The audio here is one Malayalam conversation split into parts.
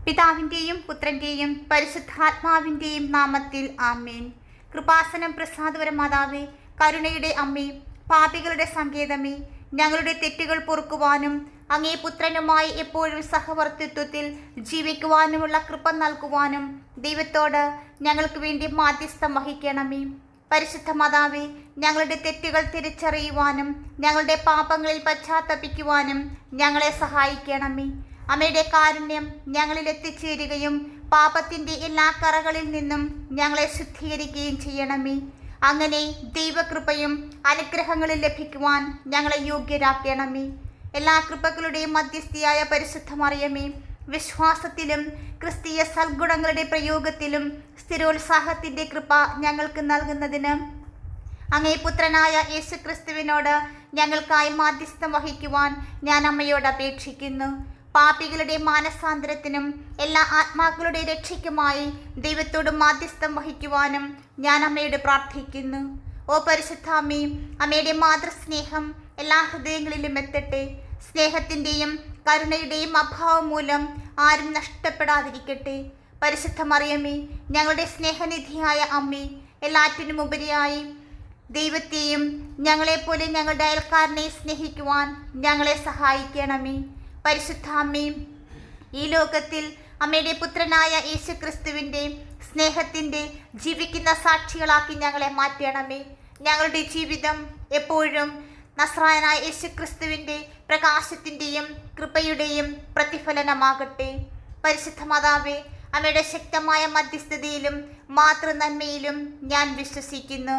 പിതാവിൻ്റെയും പുത്രൻ്റെയും പരിശുദ്ധാത്മാവിൻ്റെയും നാമത്തിൽ ആമേൻ. കൃപാസനം പ്രസാദപര മാതാവേ, കരുണയുടെ അമ്മേ, പാപികളുടെ സങ്കേതമേ, ഞങ്ങളുടെ തെറ്റുകൾ പൊറുക്കുവാനും അങ്ങേ പുത്രനുമായി എപ്പോഴും സഹവർത്തിത്വത്തിൽ ജീവിക്കുവാനുമുള്ള കൃപ നൽകുവാനും ദൈവത്തോട് ഞങ്ങൾക്ക് വേണ്ടി മാധ്യസ്ഥം വഹിക്കണമേ. പരിശുദ്ധ മാതാവേ, ഞങ്ങളുടെ തെറ്റുകൾ തിരിച്ചറിയുവാനും ഞങ്ങളുടെ പാപങ്ങളിൽ പശ്ചാത്തപിക്കുവാനും ഞങ്ങളെ സഹായിക്കണമേ. അമ്മയുടെ കാരുണ്യം ഞങ്ങളിൽ എത്തിച്ചേരുകയും പാപത്തിൻ്റെ എല്ലാ കറകളിൽ നിന്നും ഞങ്ങളെ ശുദ്ധീകരിക്കുകയും ചെയ്യണമേ. അങ്ങനെ ദൈവകൃപയും അനുഗ്രഹങ്ങളിൽ ലഭിക്കുവാൻ ഞങ്ങളെ യോഗ്യരാക്കണമേ. എല്ലാ കൃപകളുടെയും മധ്യസ്ഥയായ പരിശുദ്ധ മറിയമേ, വിശ്വാസത്തിലും ക്രിസ്തീയ സൽഗുണങ്ങളുടെ പ്രയോഗത്തിലും സ്ഥിരോത്സാഹത്തിൻ്റെ കൃപ ഞങ്ങൾക്ക് നൽകുന്നതിന് അങ്ങേ പുത്രനായ യേശു ക്രിസ്തുവിനോട് ഞങ്ങൾക്കായി മാധ്യസ്ഥം വഹിക്കുവാൻ ഞാൻ അമ്മയോട് അപേക്ഷിക്കുന്നു. പാപികളുടെ മാനസാന്തരത്തിനും എല്ലാ ആത്മാക്കളുടെ രക്ഷയ്ക്കുമായി ദൈവത്തോട് മാധ്യസ്ഥം വഹിക്കുവാനും ഞാൻ അമ്മയോട് പ്രാർത്ഥിക്കുന്നു. ഓ പരിശുദ്ധാമ്മേ, അമ്മയുടെ മാതൃസ്നേഹം എല്ലാ ഹൃദയങ്ങളിലും എത്തട്ടെ. സ്നേഹത്തിൻ്റെയും കരുണയുടെയും അഭാവം മൂലം ആരും നഷ്ടപ്പെടാതിരിക്കട്ടെ. പരിശുദ്ധ മറിയമേ, ഞങ്ങളുടെ സ്നേഹനിധിയായ അമ്മേ, എല്ലാറ്റിനും ഉപരിയായി ദൈവത്തെയും ഞങ്ങളെപ്പോലെ ഞങ്ങളുടെ അയൽക്കാരനെ സ്നേഹിക്കുവാൻ ഞങ്ങളെ സഹായിക്കണമേ. പരിശുദ്ധ അമ്മേ, ഈ ലോകത്തിൽ അമ്മയുടെ പുത്രനായ യേശു ക്രിസ്തുവിൻ്റെ സ്നേഹത്തിൻ്റെ ജീവിക്കുന്ന സാക്ഷികളാക്കി ഞങ്ങളെ മാറ്റണമേ. ഞങ്ങളുടെ ജീവിതം എപ്പോഴും നസ്രായനായ യേശു ക്രിസ്തുവിൻ്റെ പ്രകാശത്തിൻ്റെയും കൃപയുടെയും പ്രതിഫലനമാകട്ടെ. പരിശുദ്ധ മാതാവേ, അമ്മയുടെ ശക്തമായ മധ്യസ്ഥതയിലും മാതൃനന്മയിലും ഞാൻ വിശ്വസിക്കുന്നു.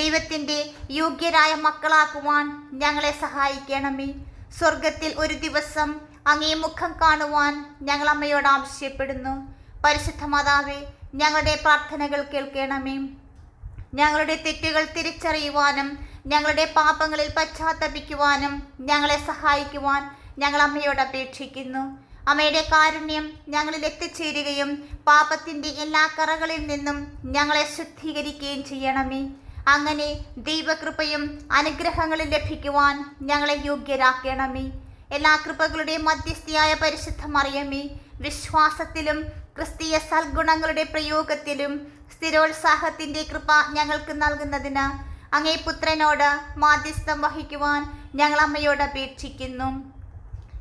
ദൈവത്തിൻ്റെ യോഗ്യരായ മക്കളാക്കുവാൻ ഞങ്ങളെ സഹായിക്കണമേ. സ്വർഗത്തിൽ ഒരു ദിവസം അങ്ങേ മുഖം കാണുവാൻ ഞങ്ങൾ അമ്മയോട് ആവശ്യപ്പെടുന്നു. പരിശുദ്ധ മാതാവേ, ഞങ്ങളുടെ പ്രാർത്ഥനകൾ കേൾക്കണമേ. ഞങ്ങളുടെ തെറ്റുകൾ തിരിച്ചറിയുവാനും ഞങ്ങളുടെ പാപങ്ങളിൽ പശ്ചാത്തപിക്കുവാനും ഞങ്ങളെ സഹായിക്കുവാൻ ഞങ്ങൾ അമ്മയോട് അപേക്ഷിക്കുന്നു. അമ്മയുടെ കാരുണ്യം ഞങ്ങളിൽ എത്തിച്ചേരുകയും പാപത്തിൻ്റെ എല്ലാ കറകളിൽ നിന്നും ഞങ്ങളെ ശുദ്ധീകരിക്കുകയും ചെയ്യണമേ. അങ്ങനെ ദൈവകൃപയും അനുഗ്രഹങ്ങളും ലഭിക്കുവാൻ ഞങ്ങളെ യോഗ്യരാക്കണമേ. എല്ലാ കൃപകളുടെയും മധ്യസ്ഥയായ പരിശുദ്ധ മറിയമേ, വിശ്വാസത്തിലും ക്രിസ്തീയ സൽഗുണങ്ങളുടെ പ്രയോഗത്തിലും സ്ഥിരോത്സാഹത്തിൻ്റെ കൃപ ഞങ്ങൾക്ക് നൽകുന്നതിന് അങ്ങേ പുത്രനോട് മാധ്യസ്ഥം വഹിക്കുവാൻ ഞങ്ങൾ അമ്മയോട് അപേക്ഷിക്കുന്നു.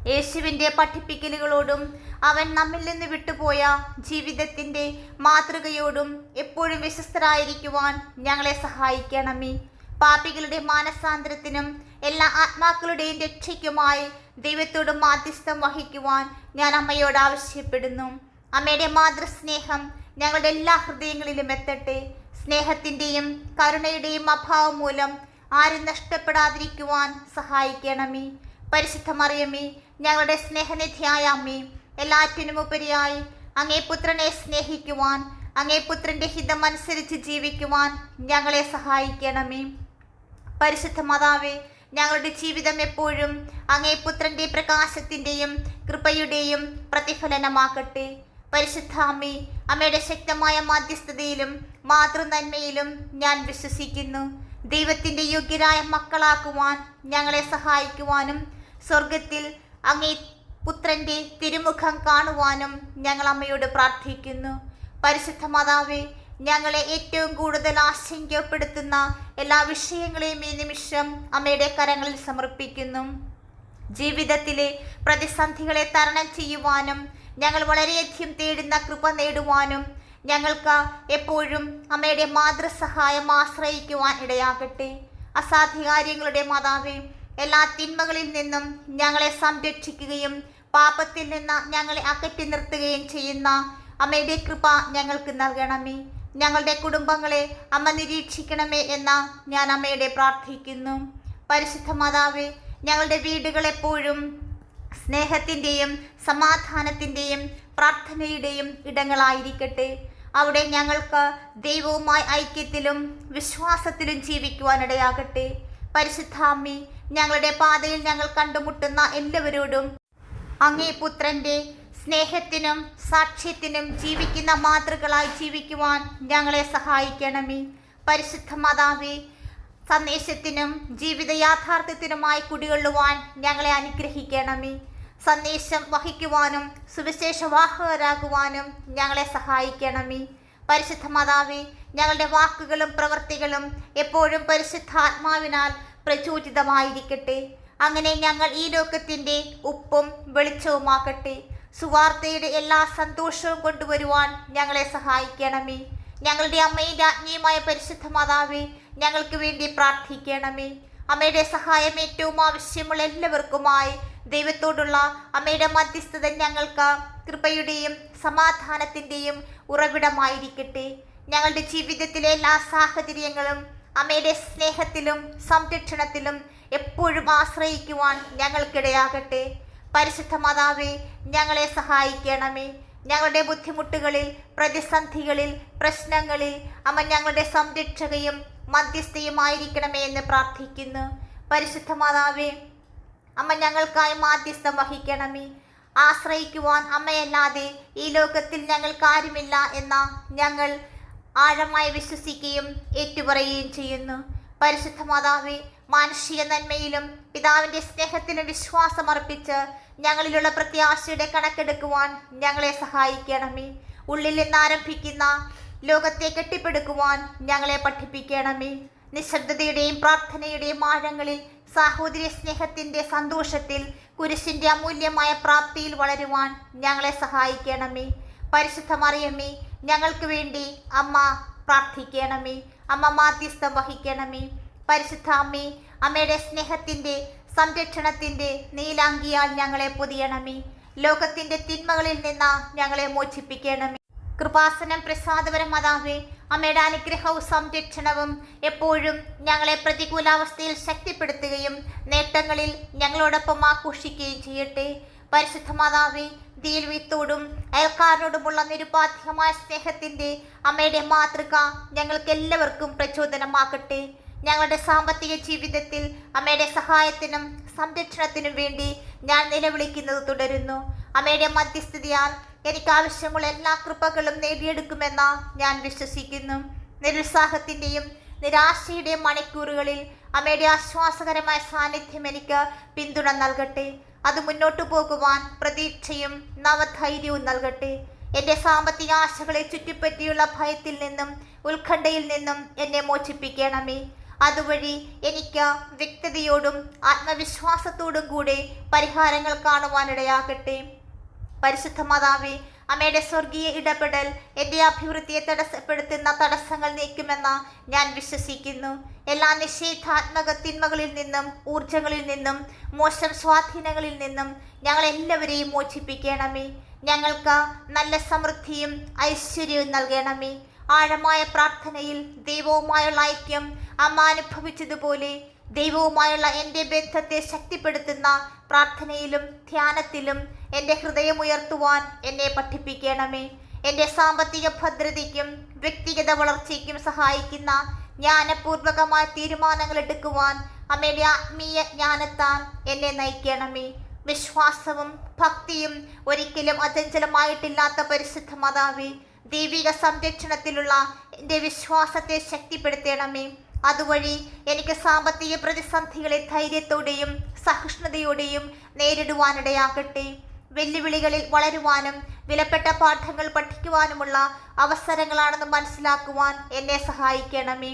യേശുവിൻ്റെ പഠിപ്പിക്കലുകളോടും അവൻ നമ്മിൽ നിന്ന് വിട്ടുപോയ ജീവിതത്തിൻ്റെ മാതൃകയോടും എപ്പോഴും വിശ്വസ്തരായിരിക്കുവാൻ ഞങ്ങളെ സഹായിക്കണമേ. പാപികളുടെ മാനസാന്തരത്തിനും എല്ലാ ആത്മാക്കളുടെയും രക്ഷയ്ക്കുമായി ദൈവത്തോട് മാധ്യസ്ഥം വഹിക്കുവാൻ ഞാൻ അമ്മയോട് ആവശ്യപ്പെടുന്നു. അമ്മയുടെ മാതൃസ്നേഹം ഞങ്ങളുടെ എല്ലാ ഹൃദയങ്ങളിലും എത്തട്ടെ. സ്നേഹത്തിൻ്റെയും കരുണയുടെയും അഭാവം മൂലം ആരും നഷ്ടപ്പെടാതിരിക്കുവാൻ സഹായിക്കണമേ. പരിശുദ്ധ മറിയമേ, ഞങ്ങളുടെ സ്നേഹനിധിയായ അമ്മേ, എല്ലാറ്റിനും ഉപരിയായി അങ്ങേ പുത്രനെ സ്നേഹിക്കുവാൻ അങ്ങേ പുത്രൻ്റെ ഹിതം അനുസരിച്ച് ജീവിക്കുവാൻ ഞങ്ങളെ സഹായിക്കണമേ. പരിശുദ്ധ മാതാവേ, ഞങ്ങളുടെ ജീവിതം എപ്പോഴും അങ്ങേ പുത്രൻ്റെ പ്രകാശത്തിൻ്റെയും കൃപയുടെയും പ്രതിഫലനമാകട്ടെ. പരിശുദ്ധ അമ്മേ, അമ്മയുടെ ശക്തമായ മാധ്യസ്ഥതയിലും മാതൃനന്മയിലും ഞാൻ വിശ്വസിക്കുന്നു. ദൈവത്തിൻ്റെ യോഗ്യരായ മക്കളാക്കുവാൻ ഞങ്ങളെ സഹായിക്കുവാനും സ്വർഗത്തിൽ അങ്ങേ പുത്രൻ്റെ തിരുമുഖം കാണുവാനും ഞങ്ങൾ അമ്മയോട് പ്രാർത്ഥിക്കുന്നു. പരിശുദ്ധ മാതാവേ, ഞങ്ങളെ ഏറ്റവും കൂടുതൽ ആശങ്കപ്പെടുത്തുന്ന എല്ലാ വിഷയങ്ങളെയും ഈ നിമിഷം അമ്മയുടെ കരങ്ങളിൽ സമർപ്പിക്കുന്നു. ജീവിതത്തിലെ പ്രതിസന്ധികളെ തരണം ചെയ്യുവാനും ഞങ്ങൾ വളരെയധികം തേടുന്ന കൃപ നേടുവാനും ഞങ്ങൾക്ക് എപ്പോഴും അമ്മയുടെ മാതൃസഹായം ആശ്രയിക്കുവാൻ ഇടയാകട്ടെ. അസാധ്യകാര്യങ്ങളുടെ മാതാവേ, എല്ലാ തിന്മകളിൽ നിന്നും ഞങ്ങളെ സംരക്ഷിക്കുകയും പാപത്തിൽ നിന്ന് ഞങ്ങളെ അകറ്റി നിർത്തുകയും ചെയ്യുന്ന അമ്മയുടെ കൃപ ഞങ്ങൾക്ക് നൽകണമേ. ഞങ്ങളുടെ കുടുംബങ്ങളെ അമ്മ നിരീക്ഷിക്കണമേ എന്ന് ഞാൻ അമ്മയുടെ പ്രാർത്ഥിക്കുന്നു. പരിശുദ്ധ മാതാവേ, ഞങ്ങളുടെ വീടുകളെപ്പോഴും സ്നേഹത്തിൻ്റെയും സമാധാനത്തിൻ്റെയും പ്രാർത്ഥനയുടെയും ഇടങ്ങളായിരിക്കട്ടെ. അവിടെ ഞങ്ങൾക്ക് ദൈവവുമായി ഐക്യത്തിലും വിശ്വാസത്തിലും ജീവിക്കുവാനിടയാകട്ടെ. പരിശുദ്ധ അമ്മേ, ഞങ്ങളുടെ പാതയിൽ ഞങ്ങൾ കണ്ടുമുട്ടുന്ന എല്ലാവരോടും അങ്ങേ പുത്രൻ്റെ സ്നേഹത്തിനും സാക്ഷ്യത്തിനും ജീവിക്കുന്ന മാതൃകളായി ജീവിക്കുവാൻ ഞങ്ങളെ സഹായിക്കണമേ. പരിശുദ്ധ മാതാവേ, സന്ദേശത്തിനും ജീവിത യാഥാർത്ഥ്യത്തിനുമായി കുടികൊള്ളുവാൻ ഞങ്ങളെ അനുഗ്രഹിക്കണമേ. സന്ദേശം വഹിക്കുവാനും സുവിശേഷവാഹകരാകുവാനും ഞങ്ങളെ സഹായിക്കണമേ. പരിശുദ്ധ മാതാവേ, ഞങ്ങളുടെ വാക്കുകളും പ്രവൃത്തികളും എപ്പോഴും പരിശുദ്ധാത്മാവിനാൽ പ്രചോദിതമായിരിക്കട്ടെ. അങ്ങനെ ഞങ്ങൾ ഈ ലോകത്തിൻ്റെ ഉപ്പും വെളിച്ചവുമാകട്ടെ. സുവാർത്തയുടെ എല്ലാ സന്തോഷവും കൊണ്ടുവരുവാൻ ഞങ്ങളെ സഹായിക്കണമേ. ഞങ്ങളുടെ അമ്മയും രാജ്ഞിയുമായ പരിശുദ്ധ മാതാവേ, ഞങ്ങൾക്ക് വേണ്ടി പ്രാർത്ഥിക്കണമേ. അമ്മയുടെ സഹായം ഏറ്റവും ആവശ്യമുള്ള എല്ലാവർക്കുമായി ദൈവത്തോടുള്ള അമ്മയുടെ മധ്യസ്ഥത ഞങ്ങൾക്ക് കൃപയുടെയും സമാധാനത്തിൻ്റെയും ഉറവിടമായിരിക്കട്ടെ. ഞങ്ങളുടെ ജീവിതത്തിലെ എല്ലാ സാഹചര്യങ്ങളും അമ്മയുടെ സ്നേഹത്തിലും സംരക്ഷണത്തിലും എപ്പോഴും ആശ്രയിക്കുവാൻ ഞങ്ങൾക്കിടയാകട്ടെ. പരിശുദ്ധ മാതാവേ, ഞങ്ങളെ സഹായിക്കണമേ. ഞങ്ങളുടെ ബുദ്ധിമുട്ടുകളിൽ, പ്രതിസന്ധികളിൽ, പ്രശ്നങ്ങളിൽ അമ്മ ഞങ്ങളുടെ സംരക്ഷകയും മധ്യസ്ഥയുമായിരിക്കണമേ എന്ന് പ്രാർത്ഥിക്കുന്നു. പരിശുദ്ധ മാതാവേ, അമ്മ ഞങ്ങൾക്കായി മാധ്യസ്ഥം വഹിക്കണമേ. ആശ്രയിക്കുവാൻ അമ്മയല്ലാതെ ഈ ലോകത്തിൽ ഞങ്ങൾക്കാരുമില്ല എന്ന ഞങ്ങൾ ആഴമായി വിശ്വസിക്കുകയും ഏറ്റുപറയുകയും ചെയ്യുന്നു. പരിശുദ്ധ മാതാവേ, മാനുഷിക നന്മയിലും പിതാവിൻ്റെ സ്നേഹത്തിലും വിശ്വാസമർപ്പിച്ച് ഞങ്ങളിലുള്ള പ്രത്യാശയുടെ കണക്കെടുക്കുവാൻ ഞങ്ങളെ സഹായിക്കണമേ. ഉള്ളിൽ നിന്ന് ആരംഭിക്കുന്ന ലോകത്തെ കെട്ടിപ്പടുക്കുവാൻ ഞങ്ങളെ പഠിപ്പിക്കണമേ. നിശബ്ദതയുടെയും പ്രാർത്ഥനയുടെയും ആഴങ്ങളിൽ സാഹോദര്യ സ്നേഹത്തിൻ്റെ സന്തോഷത്തിൽ കുരിശിൻ്റെ അമൂല്യമായ പ്രാപ്തിയിൽ വളരുവാൻ ഞങ്ങളെ സഹായിക്കണമേ. പരിശുദ്ധ മറിയമ്മേ, ഞങ്ങൾക്ക് വേണ്ടി അമ്മ പ്രാർത്ഥിക്കണമേ. അമ്മ മാധ്യസ്ഥം വഹിക്കണമേ. പരിശുദ്ധ അമ്മേ, അമ്മയുടെ സ്നേഹത്തിൻ്റെ സംരക്ഷണത്തിൻ്റെ നീലാങ്കിയാൽ ഞങ്ങളെ പൊതിയണമേ. ലോകത്തിൻ്റെ തിന്മകളിൽ നിന്ന് ഞങ്ങളെ മോചിപ്പിക്കണമേ. കൃപാസനം പ്രസാദപര മാതാവേ, അമ്മയുടെ അനുഗ്രഹവും സംരക്ഷണവും എപ്പോഴും ഞങ്ങളെ പ്രതികൂലാവസ്ഥയിൽ ശക്തിപ്പെടുത്തുകയും നേട്ടങ്ങളിൽ ഞങ്ങളോടൊപ്പം ആഘോഷിക്കുകയും ചെയ്യട്ടെ. പരിശുദ്ധ മാതാവേ, ദീൽവിത്തോടും അയൽക്കാരനോടുമുള്ള നിരുപാധികമായ സ്നേഹത്തിൻ്റെ അമ്മയുടെ മാതൃക ഞങ്ങൾക്ക് എല്ലാവർക്കും പ്രചോദനമാകട്ടെ. ഞങ്ങളുടെ സാമ്പത്തിക ജീവിതത്തിൽ അമ്മയുടെ സഹായത്തിനും സംരക്ഷണത്തിനും വേണ്ടി ഞാൻ നിലവിളിക്കുന്നത് തുടരുന്നു. അമ്മയുടെ മധ്യസ്ഥതയാൽ എനിക്ക് ആവശ്യമുള്ള എല്ലാ കൃപകളും നേടിയെടുക്കുമെന്ന് ഞാൻ വിശ്വസിക്കുന്നു. നിരുത്സാഹത്തിൻ്റെയും നിരാശയുടെയും മണിക്കൂറുകളിൽ അമ്മയുടെ ആശ്വാസകരമായ സാന്നിധ്യം എനിക്ക് പിന്തുണ നൽകട്ടെ. അത് മുന്നോട്ടു പോകുവാൻ പ്രതീക്ഷയും നവധൈര്യവും നൽകട്ടെ. എൻ്റെ സാമ്പത്തിക ആശകളെ ചുറ്റിപ്പറ്റിയുള്ള ഭയത്തിൽ നിന്നും ഉത്കണ്ഠയിൽ നിന്നും എന്നെ മോചിപ്പിക്കണമേ. അതുവഴി എനിക്ക് വ്യക്തതയോടും ആത്മവിശ്വാസത്തോടും കൂടെ പരിഹാരങ്ങൾ കാണുവാനിടയാകട്ടെ. പരിശുദ്ധ മാതാവേ, അമ്മയുടെ സ്വർഗീയ ഇടപെടൽ എൻ്റെ അഭിവൃദ്ധിയെ തടസ്സപ്പെടുത്തുന്ന തടസ്സങ്ങൾ നീക്കുമെന്ന് ഞാൻ വിശ്വസിക്കുന്നു. എല്ലാ നിഷേധാത്മക തിന്മകളിൽ നിന്നും ഊർജങ്ങളിൽ നിന്നും മോശം സ്വാധീനങ്ങളിൽ നിന്നും ഞങ്ങളെല്ലാവരെയും മോചിപ്പിക്കണമേ. ഞങ്ങൾക്ക് നല്ല സമൃദ്ധിയും ഐശ്വര്യവും നൽകണമേ. ആഴമായ പ്രാർത്ഥനയിൽ ദൈവവുമായുള്ള ഐക്യം അമ്മ അനുഭവിച്ചതുപോലെ ദൈവവുമായുള്ള എൻ്റെ ബന്ധത്തെ ശക്തിപ്പെടുത്തുന്ന പ്രാർത്ഥനയിലും ധ്യാനത്തിലും എൻ്റെ ഹൃദയം ഉയർത്തുവാൻ എന്നെ പഠിപ്പിക്കണമേ. എൻ്റെ സാമ്പത്തിക ഭദ്രതയ്ക്കും വ്യക്തിഗത വളർച്ചയ്ക്കും സഹായിക്കുന്ന ജ്ഞാനപൂർവകമായ തീരുമാനങ്ങൾ എടുക്കുവാൻ അമ്മയുടെ ആത്മീയ ജ്ഞാനത്താൽ എന്നെ നയിക്കണമേ. വിശ്വാസവും ഭക്തിയും ഒരിക്കലും അചഞ്ചലമായിട്ടില്ലാത്ത പരിശുദ്ധ മാതാവേ, ദൈവിക സംരക്ഷണത്തിലുള്ള എൻ്റെ വിശ്വാസത്തെ ശക്തിപ്പെടുത്തണമേ. അതുവഴി എനിക്ക് സാമ്പത്തിക പ്രതിസന്ധികളെ ധൈര്യത്തോടെയും സഹിഷ്ണുതയോടെയും നേരിടുവാനിടയാകട്ടെ. വെല്ലുവിളികളിൽ വളരുവാനും വിലപ്പെട്ട പാഠങ്ങൾ പഠിക്കുവാനുമുള്ള അവസരങ്ങളാണെന്ന് മനസ്സിലാക്കുവാൻ എന്നെ സഹായിക്കണമേ.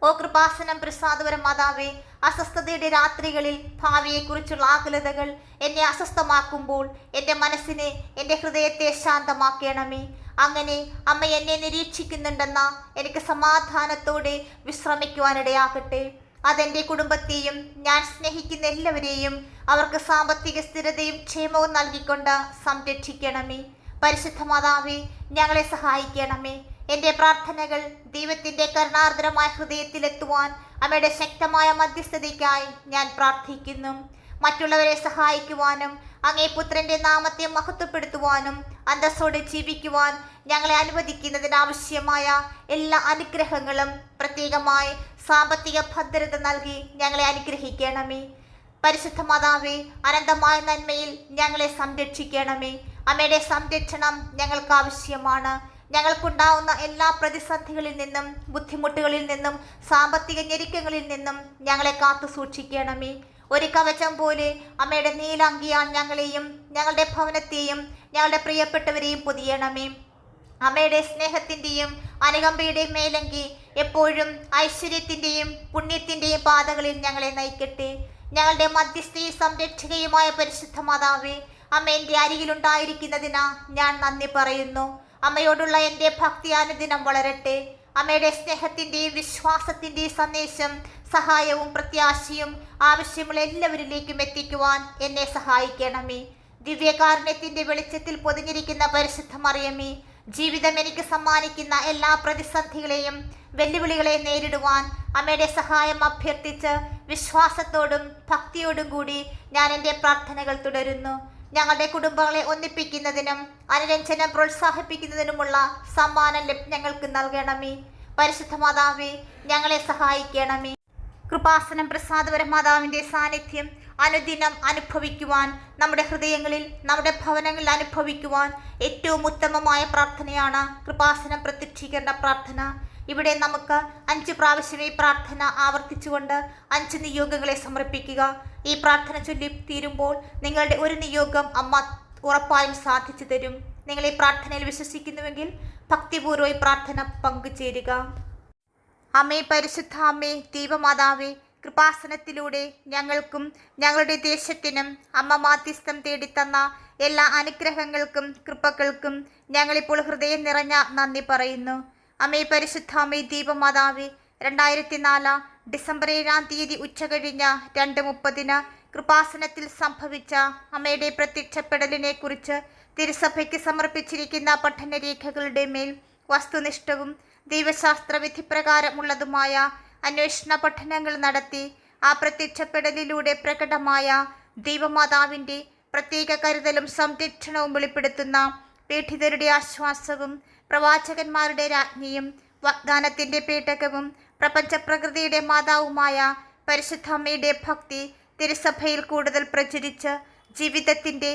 ഓ കൃപാസനം പ്രസാദപര മാതാവേ, അസ്വസ്ഥതയുടെ രാത്രികളിൽ ഭാവിയെക്കുറിച്ചുള്ള ആകുലതകൾ എന്നെ അസ്വസ്ഥമാക്കുമ്പോൾ എൻ്റെ മനസ്സിനെ, എൻ്റെ ഹൃദയത്തെ ശാന്തമാക്കണമേ. അങ്ങനെ അമ്മ എന്നെ നിരീക്ഷിക്കുന്നുണ്ടെന്ന എനിക്ക് സമാധാനത്തോടെ വിശ്രമിക്കുവാനിടയാകട്ടെ. അതെൻ്റെ കുടുംബത്തെയും ഞാൻ സ്നേഹിക്കുന്ന എല്ലാവരെയും അവർക്ക് സാമ്പത്തിക സ്ഥിരതയും ക്ഷേമവും നൽകിക്കൊണ്ട് സംരക്ഷിക്കണമേ. പരിശുദ്ധ മാതാവേ, ഞങ്ങളെ സഹായിക്കണമേ. എൻ്റെ പ്രാർത്ഥനകൾ ദൈവത്തിൻ്റെ കരുണാർദ്രമായ ഹൃദയത്തിലെത്തുവാൻ അമ്മയുടെ ശക്തമായ മധ്യസ്ഥതയ്ക്കായി ഞാൻ പ്രാർത്ഥിക്കുന്നു. മറ്റുള്ളവരെ സഹായിക്കുവാനും അങ്ങേ പുത്രൻ്റെ നാമത്തെ മഹത്വപ്പെടുത്തുവാനും അന്തസ്സോടെ ജീവിക്കുവാൻ ഞങ്ങളെ അനുവദിക്കുന്നതിനാവശ്യമായ എല്ലാ അനുഗ്രഹങ്ങളും പ്രത്യേകമായി സാമ്പത്തിക ഭദ്രത നൽകി ഞങ്ങളെ അനുഗ്രഹിക്കണമേ. പരിശുദ്ധ മാതാവേ, അനന്തമായ നന്മയിൽ ഞങ്ങളെ സംരക്ഷിക്കണമേ. അമ്മയുടെ സംരക്ഷണം ഞങ്ങൾക്ക് ആവശ്യമാണ്. ഞങ്ങൾക്കുണ്ടാവുന്ന എല്ലാ പ്രതിസന്ധികളിൽ നിന്നും ബുദ്ധിമുട്ടുകളിൽ നിന്നും സാമ്പത്തിക ഞെരുക്കങ്ങളിൽ നിന്നും ഞങ്ങളെ കാത്തു സൂക്ഷിക്കണമേ. ഒരു കവചം പോലെ അമ്മയുടെ നീലാങ്കിയാൽ ഞങ്ങളെയും ഞങ്ങളുടെ ഭവനത്തെയും ഞങ്ങളുടെ പ്രിയപ്പെട്ടവരെയും പൊതിയണമേ. അമ്മയുടെ സ്നേഹത്തിൻ്റെയും അനുകമ്പയുടെയും മേലങ്കി എപ്പോഴും ഐശ്വര്യത്തിൻ്റെയും പുണ്യത്തിൻ്റെയും പാതകളിൽ ഞങ്ങളെ നയിക്കട്ടെ. ഞങ്ങളുടെ മധ്യസ്ഥയും സംരക്ഷകയുമായ പരിശുദ്ധ മാതാവേ, അമ്മ എൻ്റെ അരികിലുണ്ടായിരിക്കുന്നതിനാ ഞാൻ നന്ദി പറയുന്നു. അമ്മയോടുള്ള എൻ്റെ ഭക്തി അനുദിനം വളരട്ടെ. അമ്മയുടെ സ്നേഹത്തിൻ്റെയും വിശ്വാസത്തിൻ്റെയും സന്ദേശം, സഹായവും പ്രത്യാശയും ആവശ്യമുള്ള എല്ലാവരിലേക്കും എത്തിക്കുവാൻ എന്നെ സഹായിക്കണമേ. ദിവ്യകാരുണ്യത്തിൻ്റെ വെളിച്ചത്തിൽ പൊതിഞ്ഞിരിക്കുന്ന പരിശുദ്ധ മറിയമേ, ജീവിതം എനിക്ക് സമ്മാനിക്കുന്ന എല്ലാ പ്രതിസന്ധികളെയും വെല്ലുവിളികളെ നേരിടുവാൻ അമ്മയുടെ സഹായം അഭ്യർത്ഥിച്ച് വിശ്വാസത്തോടും ഭക്തിയോടും കൂടി ഞാൻ എൻ്റെ പ്രാർത്ഥനകൾ തുടരുന്നു. ഞങ്ങളുടെ കുടുംബങ്ങളെ ഒന്നിപ്പിക്കുന്നതിനും അനുരഞ്ജനം പ്രോത്സാഹിപ്പിക്കുന്നതിനുമുള്ള സമ്മാനം ഞങ്ങൾക്ക് നൽകണമേ. പരിശുദ്ധ മാതാവേ, ഞങ്ങളെ സഹായിക്കണമേ. കൃപാസനം പ്രസാദപര മാതാവിൻ്റെ സാന്നിധ്യം അനുദിനം അനുഭവിക്കുവാൻ, നമ്മുടെ ഹൃദയങ്ങളിൽ നമ്മുടെ ഭവനങ്ങളിൽ അനുഭവിക്കുവാൻ ഏറ്റവും ഉത്തമമായ പ്രാർത്ഥനയാണ് കൃപാസനം പ്രത്യക്ഷീകരണ പ്രാർത്ഥന. ഇവിടെ നമുക്ക് 5 പ്രാവശ്യം ഈ പ്രാർത്ഥന ആവർത്തിച്ചുകൊണ്ട് 5 നിയോഗങ്ങളെ സമർപ്പിക്കുക. ഈ പ്രാർത്ഥന ചൊല്ലി തീരുമ്പോൾ നിങ്ങളുടെ ഒരു നിയോഗം അമ്മ ഉറപ്പായും സാധിച്ചു തരും. നിങ്ങൾ ഈ പ്രാർത്ഥനയിൽ വിശ്വസിക്കുന്നുവെങ്കിൽ ഭക്തിപൂർവ്വം ഈ പ്രാർത്ഥന പങ്കുചേരുക. അമ്മേ, പരിശുദ്ധ അമ്മേ, ദൈവമാതാവേ, കൃപാസനത്തിലൂടെ ഞങ്ങൾക്കും ഞങ്ങളുടെ ദേശത്തിനും അമ്മ മാധ്യസ്ഥം തേടിത്തന്ന എല്ലാ അനുഗ്രഹങ്ങൾക്കും കൃപകൾക്കും ഞങ്ങളിപ്പോൾ ഹൃദയം നിറഞ്ഞ നന്ദി പറയുന്നു. അമ്മേ, പരിശുദ്ധ അമ്മേ, ദൈവമാതാവേ, 2004 ഡിസംബർ 7 ഉച്ചകഴിഞ്ഞ് 2:30 കൃപാസനത്തിൽ സംഭവിച്ച അമ്മയുടെ പ്രത്യക്ഷപ്പെടലിനെ കുറിച്ച് തിരുസഭയ്ക്ക് സമർപ്പിച്ചിരിക്കുന്ന പഠനരേഖകളുടെ മേൽ വസ്തുനിഷ്ഠവും ദൈവശാസ്ത്ര വിധിപ്രകാരമുള്ളതുമായ അന്വേഷണ പഠനങ്ങൾ നടത്തി ആ പ്രത്യക്ഷപ്പെടലിലൂടെ പ്രകടമായ ദൈവമാതാവിൻ്റെ പ്രത്യേക കരുതലും സംരക്ഷണവും വെളിപ്പെടുത്തുന്ന പീഡിതരുടെ ആശ്വാസവും പ്രവാചകന്മാരുടെ രാജ്ഞിയും വാഗ്ദാനത്തിൻ്റെ പേടകവും പ്രപഞ്ചപ്രകൃതിയുടെ മാതാവുമായ പരിശുദ്ധ അമ്മയുടെ ഭക്തി തിരുസഭയിൽ കൂടുതൽ പ്രചരിച്ച് ജീവിതത്തിൻ്റെ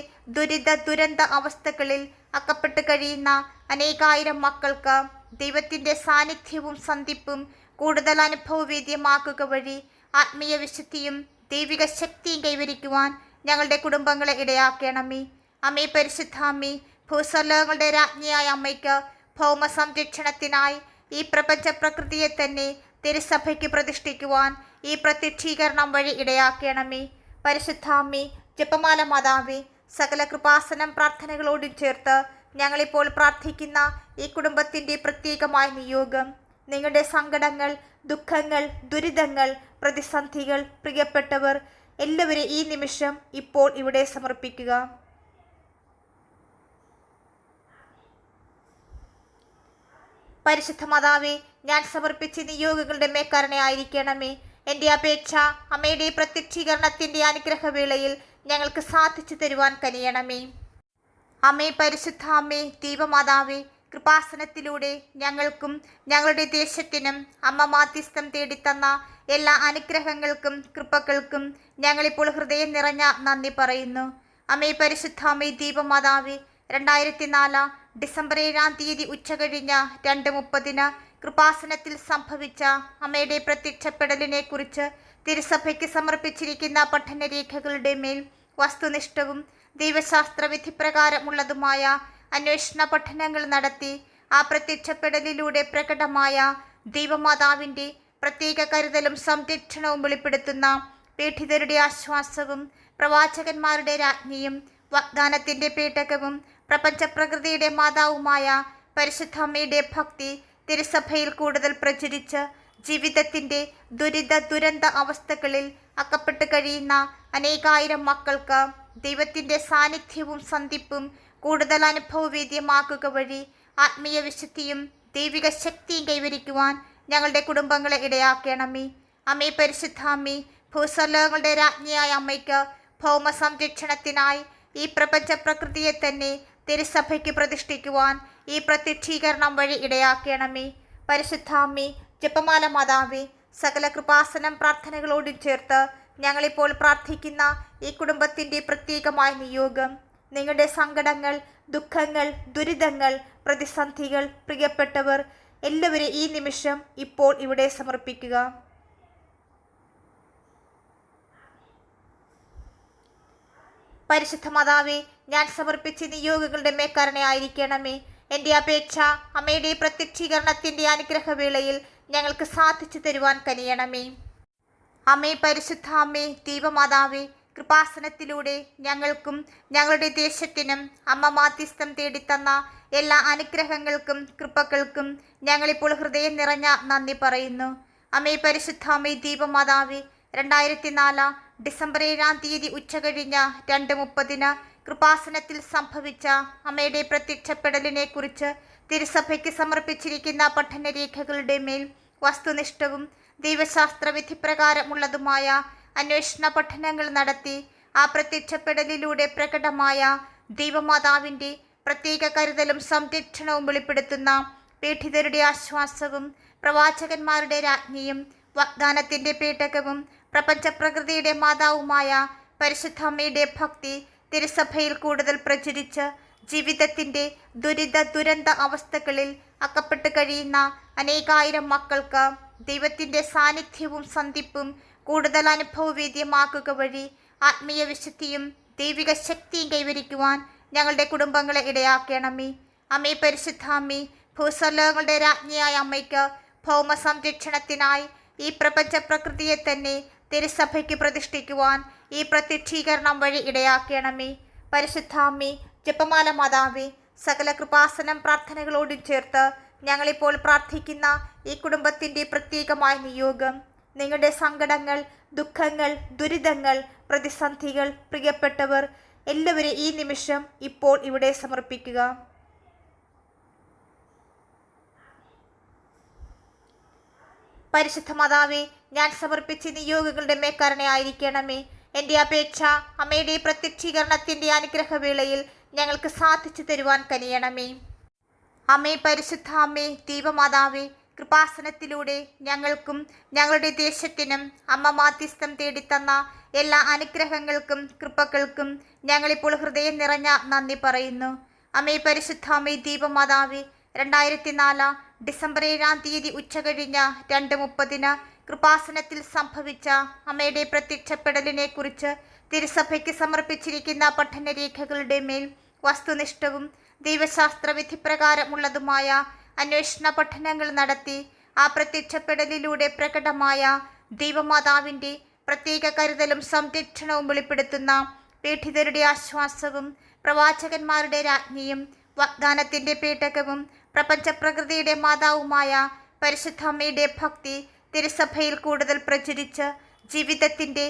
ദുരന്ത അവസ്ഥകളിൽ അകപ്പെട്ട് കഴിയുന്ന അനേകായിരം മക്കൾക്ക് ദൈവത്തിൻ്റെ സാന്നിധ്യവും സന്ധിപ്പും കൂടുതൽ അനുഭവവേദ്യമാക്കുക വഴി ആത്മീയ വിശുദ്ധിയും ദൈവിക ശക്തിയും കൈവരിക്കുവാൻ ഞങ്ങളുടെ കുടുംബങ്ങളെ ഇടയാക്കണമേ. അമ്മേ, പരിശുദ്ധ അമ്മേ, ഭൂസ്വലോകങ്ങളുടെ രാജ്ഞിയായ അമ്മയ്ക്ക് ഭൗമ സംരക്ഷണത്തിനായി ഈ പ്രപഞ്ച പ്രകൃതിയെ തന്നെ തിരുസഭയ്ക്ക് പ്രതിഷ്ഠിക്കുവാൻ ഈ പ്രത്യക്ഷീകരണം വഴി ഇടയാക്കണമേ. പരിശുദ്ധ അമ്മേ, ജപമാല മാതാവേ, സകല കൃപാസനം പ്രാർത്ഥനകളോടും ചേർത്ത് ഞങ്ങളിപ്പോൾ പ്രാർത്ഥിക്കുന്ന ഈ കുടുംബത്തിൻ്റെ പ്രത്യേകമായ നിയോഗം, നിങ്ങളുടെ സങ്കടങ്ങൾ, ദുഃഖങ്ങൾ, ദുരിതങ്ങൾ, പ്രതിസന്ധികൾ, പ്രിയപ്പെട്ടവർ എല്ലാവരെയും ഈ നിമിഷം ഇപ്പോൾ ഇവിടെ സമർപ്പിക്കുക. പരിശുദ്ധ മാതാവേ, ഞാൻ സമർപ്പിച്ച നിയോഗങ്ങളുടെ മേൽക്കരുണയായിരിക്കണമേ. എൻ്റെ അപേക്ഷ അമ്മയുടെ പ്രത്യക്ഷീകരണത്തിൻ്റെ അനുഗ്രഹവേളയിൽ ഞങ്ങൾക്ക് സാധിച്ചു തരുവാൻ കനിയണമേ. അമ്മേ, പരിശുദ്ധ അമ്മേ, ദൈവമാതാവേ, കൃപാസനത്തിലൂടെ ഞങ്ങൾക്കും ഞങ്ങളുടെ ദേശത്തിനും അമ്മ മാധ്യസ്ഥം തേടിത്തന്ന എല്ലാ അനുഗ്രഹങ്ങൾക്കും കൃപകൾക്കും ഞങ്ങളിപ്പോൾ ഹൃദയം നിറഞ്ഞ നന്ദി പറയുന്നു. അമ്മേ, പരിശുദ്ധ അമ്മേ, ദൈവമാതാവേ, 2004 ഡിസംബർ 7 ഉച്ചകഴിഞ്ഞ് 2:30 കൃപാസനത്തിൽ സംഭവിച്ച അമ്മയുടെ പ്രത്യക്ഷപ്പെടലിനെ കുറിച്ച് തിരുസഭയ്ക്ക് സമർപ്പിച്ചിരിക്കുന്ന പഠനരേഖകളുടെ മേൽ വസ്തുനിഷ്ഠവും ദൈവശാസ്ത്ര വിധിപ്രകാരമുള്ളതുമായ അന്വേഷണ പഠനങ്ങൾ നടത്തി ആ പ്രത്യക്ഷപ്പെടലിലൂടെ പ്രകടമായ ദൈവമാതാവിൻ്റെ പ്രത്യേക കരുതലും സംരക്ഷണവും വെളിപ്പെടുത്തുന്ന പീഡിതരുടെ ആശ്വാസവും പ്രവാചകന്മാരുടെ രാജ്ഞിയും വാഗ്ദാനത്തിൻ്റെ പേടകവും പ്രപഞ്ചപ്രകൃതിയുടെ മാതാവുമായ പരിശുദ്ധ അമ്മയുടെ ഭക്തി തിരുസഭയിൽ കൂടുതൽ പ്രചരിച്ച് ജീവിതത്തിൻ്റെ ദുരന്ത അവസ്ഥകളിൽ അകപ്പെട്ട് കഴിയുന്ന അനേകായിരം മക്കൾക്ക് ദൈവത്തിൻ്റെ സാന്നിധ്യവും സന്ധിപ്പും കൂടുതൽ അനുഭവവേദ്യമാക്കുക വഴി ആത്മീയ വിശുദ്ധിയും ദൈവിക ശക്തിയും കൈവരിക്കുവാൻ ഞങ്ങളുടെ കുടുംബങ്ങളെ ഇടയാക്കണമേ. അമ്മേ, പരിശുദ്ധ അമ്മേ, ഭൂസ്വലോകങ്ങളുടെ രാജ്ഞിയായ അമ്മയ്ക്ക് ഭൗമ സംരക്ഷണത്തിനായി ഈ പ്രപഞ്ച പ്രകൃതിയെ തന്നെ തിരുസഭയ്ക്ക് പ്രതിഷ്ഠിക്കുവാൻ ഈ പ്രത്യക്ഷീകരണം വഴി ഇടയാക്കണമേ. പരിശുദ്ധ അമ്മേ, ജപമാല മാതാവേ, സകല കൃപാസനം പ്രാർത്ഥനകളോടും ചേർത്ത് ഞങ്ങളിപ്പോൾ പ്രാർത്ഥിക്കുന്ന ഈ കുടുംബത്തിൻ്റെ പ്രത്യേകമായ നിയോഗം, നിങ്ങളുടെ സങ്കടങ്ങൾ, ദുഃഖങ്ങൾ, ദുരിതങ്ങൾ, പ്രതിസന്ധികൾ, പ്രിയപ്പെട്ടവർ എല്ലാവരെയും ഈ നിമിഷം ഇപ്പോൾ ഇവിടെ സമർപ്പിക്കുക. പരിശുദ്ധ മാതാവേ, ഞാൻ സമർപ്പിച്ച നിയോഗങ്ങളുടെ മേൽക്കരുണയായിരിക്കണമേ. എൻ്റെ അപേക്ഷ അമ്മയുടെ പ്രത്യക്ഷീകരണത്തിൻ്റെ അനുഗ്രഹവേളയിൽ ഞങ്ങൾക്ക് സാധിച്ചു തരുവാൻ കനിയണമേ. അമ്മേ, പരിശുദ്ധ അമ്മേ, ദൈവമാതാവേ, കൃപാസനത്തിലൂടെ ഞങ്ങൾക്കും ഞങ്ങളുടെ ദേശത്തിനും അമ്മ മാധ്യസ്ഥം തേടിത്തന്ന എല്ലാ അനുഗ്രഹങ്ങൾക്കും കൃപകൾക്കും ഞങ്ങളിപ്പോൾ ഹൃദയം നിറഞ്ഞ നന്ദി പറയുന്നു. അമ്മേ, പരിശുദ്ധ അമ്മേ, ദൈവമാതാവേ, 2004 ഡിസംബർ 7 ഉച്ചകഴിഞ്ഞ് 2:30 കൃപാസനത്തിൽ സംഭവിച്ച അമ്മയുടെ പ്രത്യക്ഷപ്പെടലിനെ കുറിച്ച് തിരുസഭയ്ക്ക് സമർപ്പിച്ചിരിക്കുന്ന പഠനരേഖകളുടെ മേൽ വസ്തുനിഷ്ഠവും ദൈവശാസ്ത്ര വിധിപ്രകാരമുള്ളതുമായ അന്വേഷണ പഠനങ്ങൾ നടത്തി ആ പ്രത്യക്ഷപ്പെടലിലൂടെ പ്രകടമായ ദൈവമാതാവിൻ്റെ പ്രത്യേക കരുതലും സംരക്ഷണവും വെളിപ്പെടുത്തുന്ന പീഡിതരുടെ ആശ്വാസവും പ്രവാചകന്മാരുടെ രാജ്ഞിയും വാഗ്ദാനത്തിൻ്റെ പേടകവും പ്രപഞ്ചപ്രകൃതിയുടെ മാതാവുമായ പരിശുദ്ധ അമ്മയുടെ ഭക്തി തിരുസഭയിൽ കൂടുതൽ പ്രചരിച്ച് ജീവിതത്തിൻ്റെ ദുരന്ത അവസ്ഥകളിൽ അകപ്പെട്ട് കഴിയുന്ന അനേകായിരം മക്കൾക്ക് ദൈവത്തിൻ്റെ സാന്നിധ്യവും സന്ധിപ്പും കൂടുതൽ അനുഭവവേദ്യമാക്കുക വഴി ആത്മീയ വിശുദ്ധിയും ദൈവിക ശക്തിയും കൈവരിക്കുവാൻ ഞങ്ങളുടെ കുടുംബങ്ങളെ ഇടയാക്കണമേ. അമ്മേ, പരിശുദ്ധ അമ്മേ, ഭൂസ്വലോകങ്ങളുടെ രാജ്ഞിയായ അമ്മയ്ക്ക് ഭൗമ സംരക്ഷണത്തിനായി ഈ പ്രപഞ്ച പ്രകൃതിയെ തന്നെ തിരുസഭയ്ക്ക് പ്രതിഷ്ഠിക്കുവാൻ ഈ പ്രത്യക്ഷീകരണം വഴി ഇടയാക്കണമേ. പരിശുദ്ധ അമ്മേ, ജപമാല മാതാവേ, സകല കൃപാസനം പ്രാർത്ഥനകളോടും ചേർത്ത് ഞങ്ങളിപ്പോൾ പ്രാർത്ഥിക്കുന്ന ഈ കുടുംബത്തിൻ്റെ പ്രത്യേകമായ നിയോഗം, നിങ്ങളുടെ സങ്കടങ്ങൾ, ദുഃഖങ്ങൾ, ദുരിതങ്ങൾ, പ്രതിസന്ധികൾ, പ്രിയപ്പെട്ടവർ എല്ലാവരും ഈ നിമിഷം ഇപ്പോൾ ഇവിടെ സമർപ്പിക്കുക. പരിശുദ്ധ മാതാവേ, ഞാൻ സമർപ്പിച്ച നിയോഗങ്ങളുടെ മേൽക്കരുണയായിരിക്കണമേ. എൻ്റെ അപേക്ഷ അമ്മയുടെ പ്രത്യക്ഷീകരണത്തിൻ്റെ അനുഗ്രഹവേളയിൽ ഞങ്ങൾക്ക് സാധിച്ചു തരുവാൻ കനിയണമേ. അമ്മേ, പരിശുദ്ധ അമ്മേ, ദൈവമാതാവേ, കൃപാസനത്തിലൂടെ ഞങ്ങൾക്കും ഞങ്ങളുടെ ദേശത്തിനും അമ്മ മാധ്യസ്ഥം തേടിത്തന്ന എല്ലാ അനുഗ്രഹങ്ങൾക്കും കൃപകൾക്കും ഞങ്ങളിപ്പോൾ ഹൃദയം നിറഞ്ഞ നന്ദി പറയുന്നു. അമ്മേ, പരിശുദ്ധ അമ്മേ, ദൈവമാതാവേ, 2004 ഡിസംബർ 7 ഉച്ചകഴിഞ്ഞ് 2:30 കൃപാസനത്തിൽ സംഭവിച്ച അമ്മയുടെ പ്രത്യക്ഷപ്പെടലിനെ കുറിച്ച് തിരുസഭയ്ക്ക് സമർപ്പിച്ചിരിക്കുന്ന പഠനരേഖകളുടെ മേൽ വസ്തുനിഷ്ഠവും ദൈവശാസ്ത്ര വിധിപ്രകാരമുള്ളതുമായ അന്വേഷണ പഠനങ്ങൾ നടത്തി ആ പ്രത്യക്ഷപ്പെടലിലൂടെ പ്രകടമായ ദൈവമാതാവിൻ്റെ പ്രത്യേക കരുതലും സംരക്ഷണവും വെളിപ്പെടുത്തുന്ന പീഡിതരുടെ ആശ്വാസവും പ്രവാചകന്മാരുടെ രാജ്ഞിയും വാഗ്ദാനത്തിൻ്റെ പേടകവും പ്രപഞ്ചപ്രകൃതിയുടെ മാതാവുമായ പരിശുദ്ധ അമ്മയുടെ ഭക്തി തിരുസഭയിൽ കൂടുതൽ പ്രചരിച്ച് ജീവിതത്തിൻ്റെ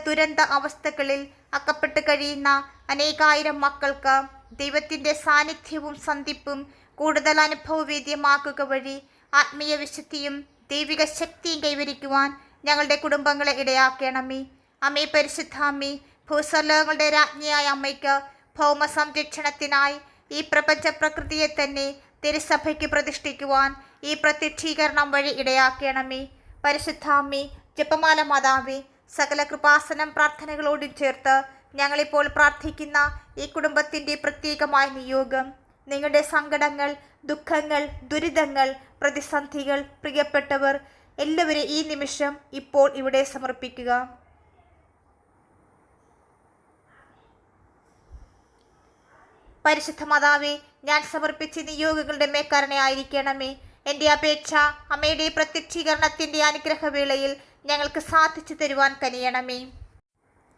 ദുരന്ത അവസ്ഥകളിൽ അകപ്പെട്ട് കഴിയുന്ന അനേകായിരം മക്കൾക്ക് ദൈവത്തിൻ്റെ സാന്നിധ്യവും സന്ധിപ്പും കൂടുതൽ അനുഭവവേദ്യമാക്കുക വഴി ആത്മീയ വിശുദ്ധിയും ദൈവിക ശക്തിയും കൈവരിക്കുവാൻ ഞങ്ങളുടെ കുടുംബങ്ങളെ ഇടയാക്കണമേ. അമ്മേ, പരിശുദ്ധ അമ്മേ, ഭൂസ്വലോകങ്ങളുടെ രാജ്ഞിയായ അമ്മയ്ക്ക് ഭൗമ സംരക്ഷണത്തിനായി ഈ പ്രപഞ്ച പ്രകൃതിയെ തന്നെ തിരുസഭയ്ക്ക് പ്രതിഷ്ഠിക്കുവാൻ ഈ പ്രത്യക്ഷീകരണം വഴി ഇടയാക്കണമേ. പരിശുദ്ധ അമ്മേ, ജപമാല മാതാവേ, സകല കൃപാസനം പ്രാർത്ഥനകളോടും ചേർത്ത് ഞങ്ങളിപ്പോൾ പ്രാർത്ഥിക്കുന്ന ഈ കുടുംബത്തിൻ്റെ പ്രത്യേകമായ നിയോഗം, നിങ്ങളുടെ സങ്കടങ്ങൾ, ദുഃഖങ്ങൾ, ദുരിതങ്ങൾ, പ്രതിസന്ധികൾ, പ്രിയപ്പെട്ടവർ എല്ലാവരും ഈ നിമിഷം ഇപ്പോൾ ഇവിടെ സമർപ്പിക്കുക. പരിശുദ്ധ മാതാവേ, ഞാൻ സമർപ്പിച്ച നിയോഗങ്ങളുടെ മേൽക്കരുണയായിരിക്കണമേ. എൻ്റെ അപേക്ഷ അമ്മയുടെ പ്രത്യക്ഷീകരണത്തിൻ്റെ അനുഗ്രഹവേളയിൽ ഞങ്ങൾക്ക് സാധിച്ചു തരുവാൻ കനിയണമേ.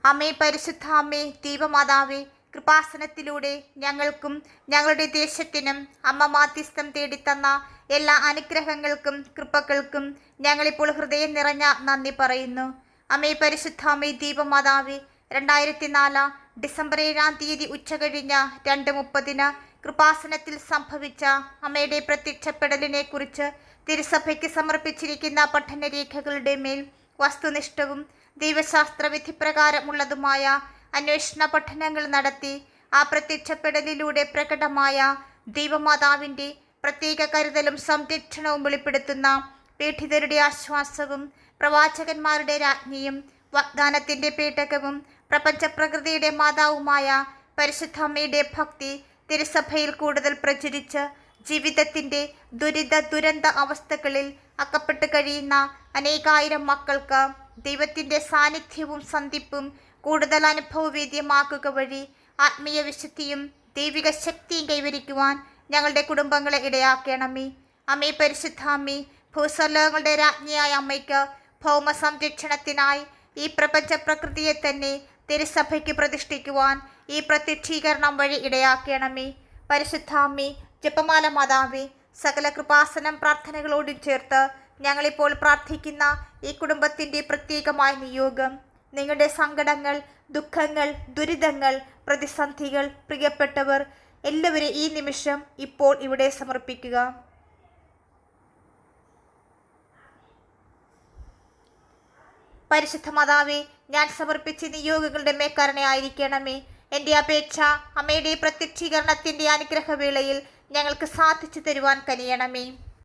അമ്മേ, പരിശുദ്ധ അമ്മേ, ദൈവമാതാവേ, കൃപാസനത്തിലൂടെ ഞങ്ങൾക്കും ഞങ്ങളുടെ ദേശത്തിനും അമ്മ മാധ്യസ്ഥം തേടിത്തന്ന എല്ലാ അനുഗ്രഹങ്ങൾക്കും കൃപകൾക്കും ഞങ്ങളിപ്പോൾ ഹൃദയം നിറഞ്ഞ നന്ദി പറയുന്നു. അമ്മേ, പരിശുദ്ധ അമ്മേ, ദൈവമാതാവേ, 2004 ഡിസംബർ 7 ഉച്ചകഴിഞ്ഞ് 2:30 കൃപാസനത്തിൽ സംഭവിച്ച അമ്മയുടെ പ്രത്യക്ഷപ്പെടലിനെ കുറിച്ച് തിരുസഭയ്ക്ക് സമർപ്പിച്ചിരിക്കുന്ന പഠനരേഖകളുടെ മേൽ വസ്തുനിഷ്ഠവും ദൈവശാസ്ത്ര വിധിപ്രകാരമുള്ളതുമായ അന്വേഷണ പഠനങ്ങൾ നടത്തി ആ പ്രത്യക്ഷപ്പെടലിലൂടെ പ്രകടമായ ദൈവമാതാവിൻ്റെ പ്രത്യേക കരുതലും സംരക്ഷണവും വെളിപ്പെടുത്തുന്ന പീഡിതരുടെ ആശ്വാസവും പ്രവാചകന്മാരുടെ രാജ്ഞിയും വാഗ്ദാനത്തിൻ്റെ പേടകവും പ്രപഞ്ചപ്രകൃതിയുടെ മാതാവുമായ പരിശുദ്ധ അമ്മയുടെ ഭക്തി തിരുസഭയിൽ കൂടുതൽ പ്രചരിച്ച് ജീവിതത്തിൻ്റെ ദുരന്ത അവസ്ഥകളിൽ അകപ്പെട്ട് കഴിയുന്ന അനേകായിരം മക്കൾക്ക് ദൈവത്തിൻ്റെ സാന്നിധ്യവും സന്ധിപ്പും കൂടുതൽ അനുഭവവേദ്യമാക്കുക വഴി ആത്മീയ വിശുദ്ധിയും ദൈവിക ശക്തിയും കൈവരിക്കുവാൻ ഞങ്ങളുടെ കുടുംബങ്ങളെ ഇടയാക്കണമേ. അമ്മേ പരിശുദ്ധ അമ്മേ, ഭൂസ്വലോകങ്ങളുടെ രാജ്ഞിയായ അമ്മയ്ക്ക് ഭൗമ സംരക്ഷണത്തിനായി ഈ പ്രപഞ്ച പ്രകൃതിയെ തന്നെ തിരുസഭയ്ക്ക് പ്രതിഷ്ഠിക്കുവാൻ ഈ പ്രത്യക്ഷീകരണം വഴി ഇടയാക്കണമേ. പരിശുദ്ധ അമ്മേ, ജപമാല മാതാവേ, സകല കൃപാസനം പ്രാർത്ഥനകളോടും ചേർത്ത് ഞങ്ങളിപ്പോൾ പ്രാർത്ഥിക്കുന്ന ഈ കുടുംബത്തിൻ്റെ പ്രത്യേകമായ നിയോഗം, നിങ്ങളുടെ സങ്കടങ്ങൾ, ദുഃഖങ്ങൾ, ദുരിതങ്ങൾ, പ്രതിസന്ധികൾ, പ്രിയപ്പെട്ടവർ എല്ലാവരും ഈ നിമിഷം ഇപ്പോൾ ഇവിടെ സമർപ്പിക്കുക. പരിശുദ്ധ മാതാവേ, ഞാൻ സമർപ്പിച്ച നിയോഗങ്ങളുടെ മേൽക്കരുണയായിരിക്കണമേ. എൻ്റെ അപേക്ഷ അമ്മയുടെ പ്രത്യക്ഷീകരണത്തിൻ്റെ അനുഗ്രഹവേളയിൽ ഞങ്ങൾക്ക് സാധിച്ചു തരുവാൻ കനിയണമേ.